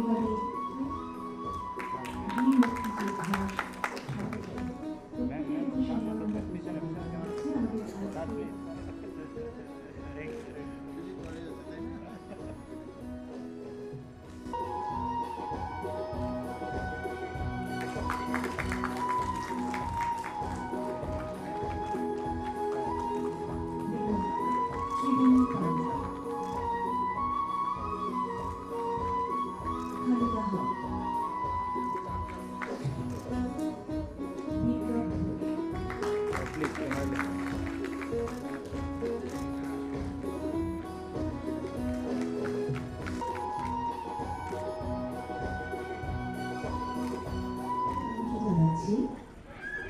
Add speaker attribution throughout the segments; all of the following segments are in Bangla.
Speaker 1: এবারে বীর মুক্তিযোদ্ধা প্রত্যেকের সম্মাননা করছে আমাদের আজকে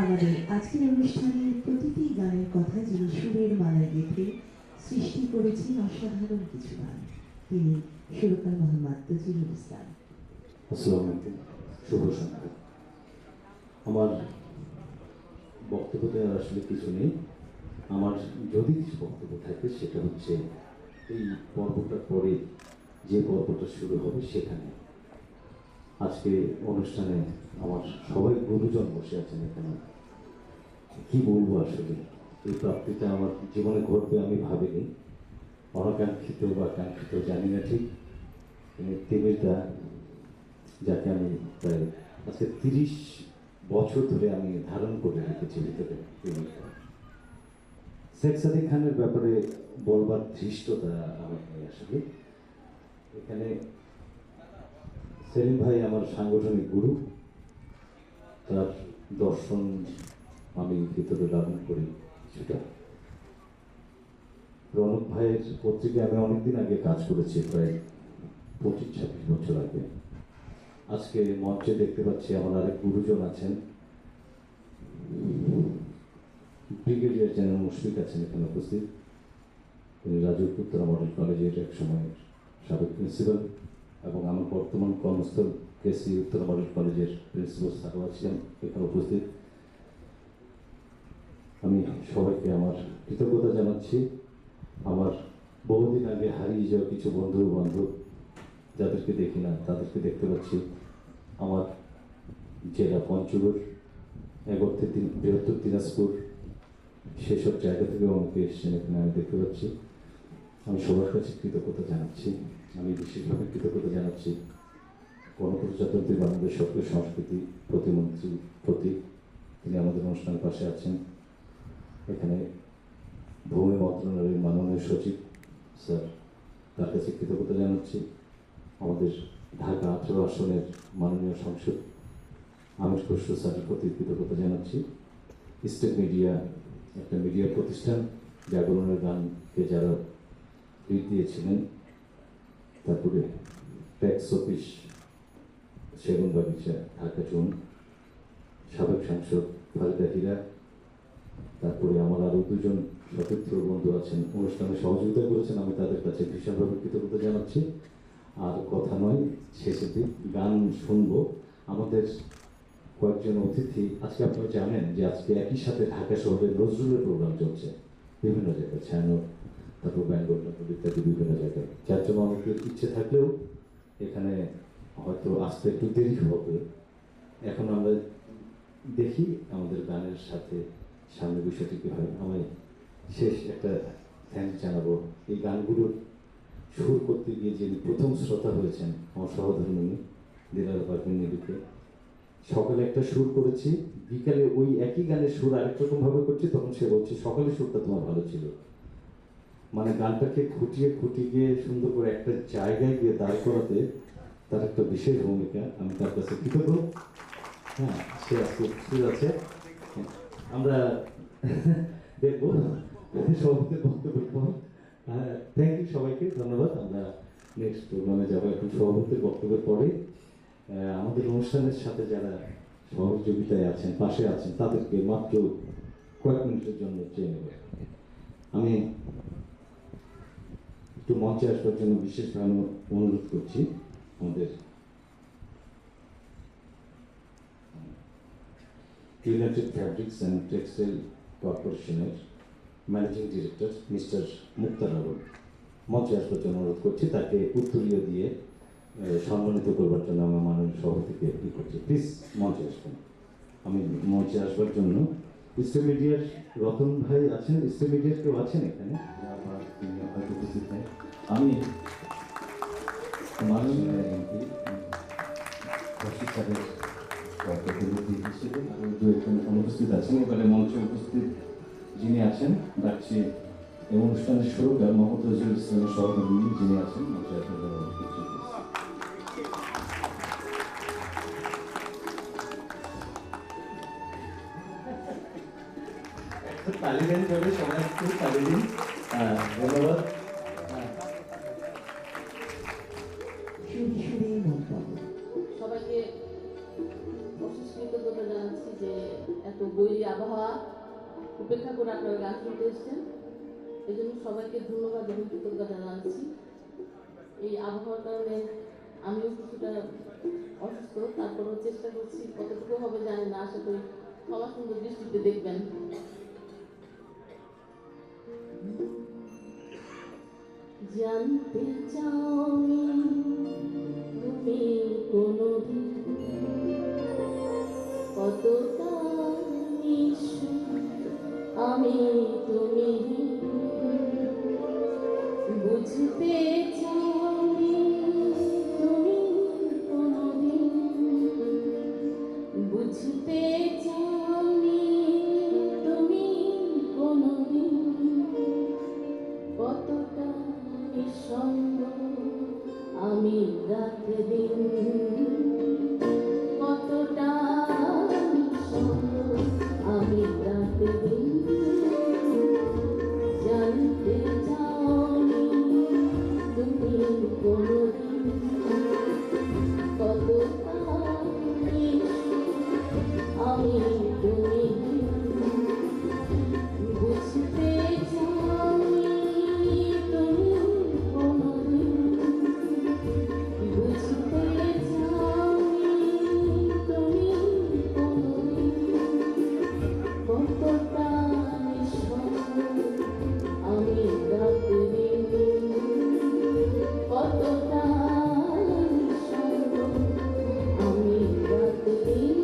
Speaker 1: আমাদের আজকের অনুষ্ঠানের প্রতিটি গানের কথা যিনি সুরের মালায় গেঁথে সৃষ্টি করেছেন অসাধারণ কিছু গান, তিনি সুরকার মোহাম্মদ তজিরুল ইসলাম।
Speaker 2: আসসালামু আলাইকুম, শুভ সন্ধ্যা। আমার বক্তব্য দেওয়ার আসলে কিছু নেই। আমার যদি কিছু বক্তব্য থাকে সেটা হচ্ছে এই পর্বটার পরে যে পর্বটা শুরু হবে সেখানে। আজকে অনুষ্ঠানে আমার সবাই গুরুজন বসে আছেন এখানে। কি বলবো আসলে, এই প্রাপ্তিটা আমার জীবনে ঘটবে আমি ভাবিনি। অনাকাঙ্ক্ষিত বা কাঙ্ক্ষিত জানি না ঠিক। তিমিরদা, যাকে আমি প্রায় আজকে 30 বছর ধরে আমি ধারণ করে রেখেছি ভিতরে। শেখ সাদিক খানের ব্যাপারে বলবার ধৃষ্টতা আমার নেই আসলে। এখানে সেলিম ভাই আমার সাংগঠনিক গুরু, তার দর্শন আমি ভিতরে ধারণ করি কিছুটা। রনক ভাইয়ের পত্রিকায় আমি অনেকদিন আগে কাজ করেছি, প্রায় 25-26 বছর আগে। আজকে মঞ্চে দেখতে পাচ্ছি আমার আরেক গুরুজন আছেন, ব্রিগেডিয়ার জেনারেল মুশফিক আছেন এখানে উপস্থিত। তিনি রাজউক উত্তরা মডেল কলেজের এক সময়ের সাবেক প্রিন্সিপাল এবং আমার বর্তমান কর্মস্থল কেসি উত্তরা মডেল কলেজের প্রিন্সিপাল স্যারও আছেন এখানে উপস্থিত। আমি সবাইকে আমার কৃতজ্ঞতা জানাচ্ছি। আমার বহুদিন আগে হারিয়ে যাওয়া কিছু বন্ধু বান্ধব যাদেরকে দেখি না তাদেরকে দেখতে পাচ্ছি। আমার জেলা পঞ্চগড়, এক অর্থে বৃহত্তর দিনাজপুর, সেসব জায়গা থেকে অনেকে এসছেন এখানে আমি দেখতে পাচ্ছি। আমি সবার কাছে কৃতজ্ঞতা জানাচ্ছি। আমি বিশেষভাবে কৃতজ্ঞতা জানাচ্ছি গণপ্রজাতন্ত্রী বাংলাদেশ সক্রিয় সংস্কৃতি প্রতিমন্ত্রী প্রতি, তিনি আমাদের অনুষ্ঠানের পাশে আছেন। এখানে ভূমি মন্ত্রণালয়ের মাননীয় সচিব স্যার, তার কাছে কৃতজ্ঞতা জানাচ্ছি। আমাদের ঢাকা 18 আসনের মাননীয় সংসদ আমির খসরু স্যারের প্রতি কৃতজ্ঞতা জানাচ্ছি। স্টেট মিডিয়া, একটা মিডিয়া প্রতিষ্ঠান, জাগরণের গানকে যারা লিড দিয়েছিলেন। তারপরে tax office Segunbagicha Dhaka zone, সাবেক সাংসদ খালেদা হীরা। তারপরে আমার আরও দুজন সতীর্থ বন্ধু আছেন, অনুষ্ঠানে সহযোগিতা করেছেন, আমি তাদের কাছে ভীষণভাবে কৃতজ্ঞতা জানাচ্ছি। আর কথা নয়, শেষের দিক গান শুনবো। আমাদের কয়েকজন অতিথি, আজকে আপনারা জানেন যে আজকে একই সাথে ঢাকা শহরে নজরুলের প্রোগ্রাম চলছে বিভিন্ন জায়গায়, ছায়ানট, তারপর ব্যাঙ্গল, তারপর ইত্যাদি বিভিন্ন জায়গায়। যার জন্য অনেকের ইচ্ছে থাকলেও এখানে হয়তো আসতে একটু দেরি হবে। এখন আমরা দেখি আমাদের গানের সাথে সামনে বিষয়টি কী হয়। আমি শেষ একটা থ্যাঙ্কস জানাবো। এই গানগুলোর সুর করতে গিয়ে যিনি প্রথম শ্রোতা হয়েছেন আমার সহধর্মিনী দিলারা পারভিন নিলুকে। সকালে একটা সুর করেছি, বিকালে ওই একই গানের সুর আরেক রকমভাবে করছি, তখন সে বলছে সকালে সুরটা তোমার ভালো ছিল। মানে গানটাকে খুঁটিয়ে খুঁটিয়ে সুন্দর করে একটা জায়গায় গিয়ে দাঁড় করাতে তার একটা বিশেষ ভূমিকা। আমি তার কাছে কৃতজ্ঞ। হ্যাঁ, সে আজকে সুর আছে, আমরা দেখবো সভাপতির বক্তব্যের পর। থ্যাংক ইউ সবাইকে, ধন্যবাদ। আমরা নেক্সট প্রোগ্রামে যাবো এখন সভাপতির বক্তব্যের পরে। আমাদের অনুষ্ঠানের সাথে যারা সহযোগিতায় আছেন, পাশে আছেন, তাদেরকে মাত্র কয়েক মিনিটের জন্য চেয়ে নেব। আমি একটু মঞ্চে আসবার জন্য বিশেষভাবে অনুরোধ করছি আমাদের ইউনাইটেড ফ্যাব্রিক্স অ্যান্ড টেক্সটাইল কর্পোরেশনের ম্যানেজিং ডিরেক্টর মিস্টার মুক্তার আলম মঞ্চে আসবার জন্য অনুরোধ করছি। তাকে উত্তরীয় দিয়ে সম্মানিত করবার জন্য আমার মাননীয় সভাপতিকে কি করছি, প্লিজ মঞ্চে আসবেন। আমি মঞ্চে আসবার জন্য স্টার মিডিয়ার রতন ভাই আছেন, স্টার মিডিয়ার কেউ আছেন এখানে? আমার তিনি হয়তো উপস্থিত নেই। আমি মাননীয় এমপি রশিদ সাহেবের প্রতিনিধি হিসেবে আরও দু একজন অনুপস্থিত আছেন। এবারে মঞ্চে উপস্থিত যিনি আছেন ডাকছি এই অনুষ্ঠানের শুরুটা মোহাম্মদ নজরুল ইসলামের সহকর্মী যিনি আছেন মঞ্চে আপনাদের অনুরোধ করছি। তালি দেন করে সবাই একটু তালি দিন। ধন্যবাদ।
Speaker 1: সুরে সুরে মন্তব্য।
Speaker 3: সবাইকে অশেষ কৃতজ্ঞতা জানাচ্ছি যে এত বৈরী আবহাওয়া উপেক্ষা করে আপনারা গান শুনতে এসেছেন, এই জন্য সবাইকে ধন্যবাদ এবং কৃতজ্ঞতা জানাচ্ছি। এই আবহাওয়ার কারণে আমিও কিছুটা অসুস্থ, তারপরেও চেষ্টা করছি, কতটুকু হবে জানি না, আশা করি ক্ষমা সুন্দর দৃষ্টিতে দেখবেন। জানতে চাওনি তুমি কোনদিন কতটা নিষ্ঠুর আমি তুমি, বুঝতে চাওনি তুমি কোনদিন, বুঝতে চাওনি তুমি কোনদিন কতটা নিঃসঙ্গ আমি রাত দিন, কতটা নিঃসঙ্গ আমি রাত দিন। জানতে চাওনি তুমি কোনদিন কতটা আমি তুমি, বুঝতে চাওনি তুমি কোনদিন, বুঝতে চাওনি তুমি কোনদিন কতটা নিঃসঙ্গ আমি রাত দিন, কতটা নিঃসঙ্গ আমি রাত দিন।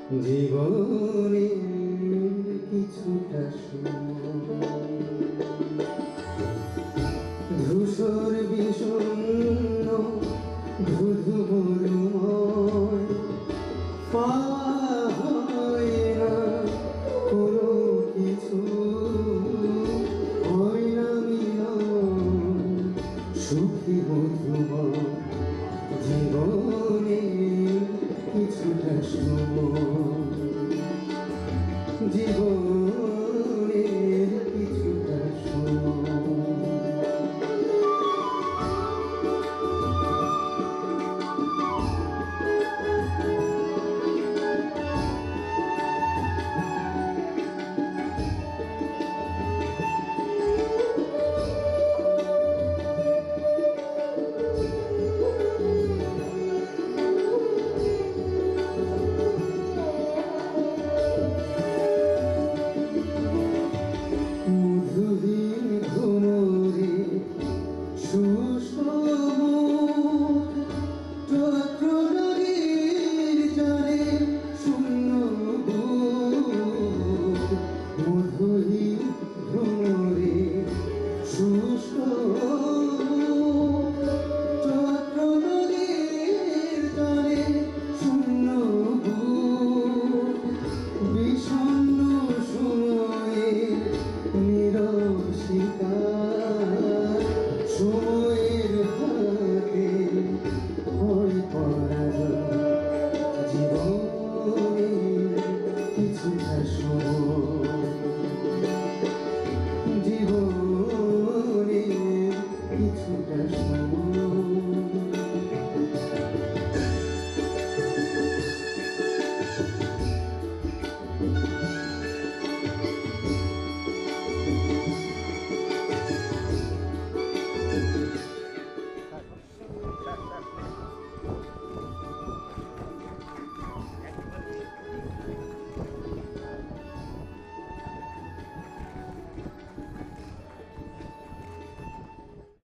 Speaker 4: জীবনে কিছুটা ধূসর বিষণ্ণ ধুধু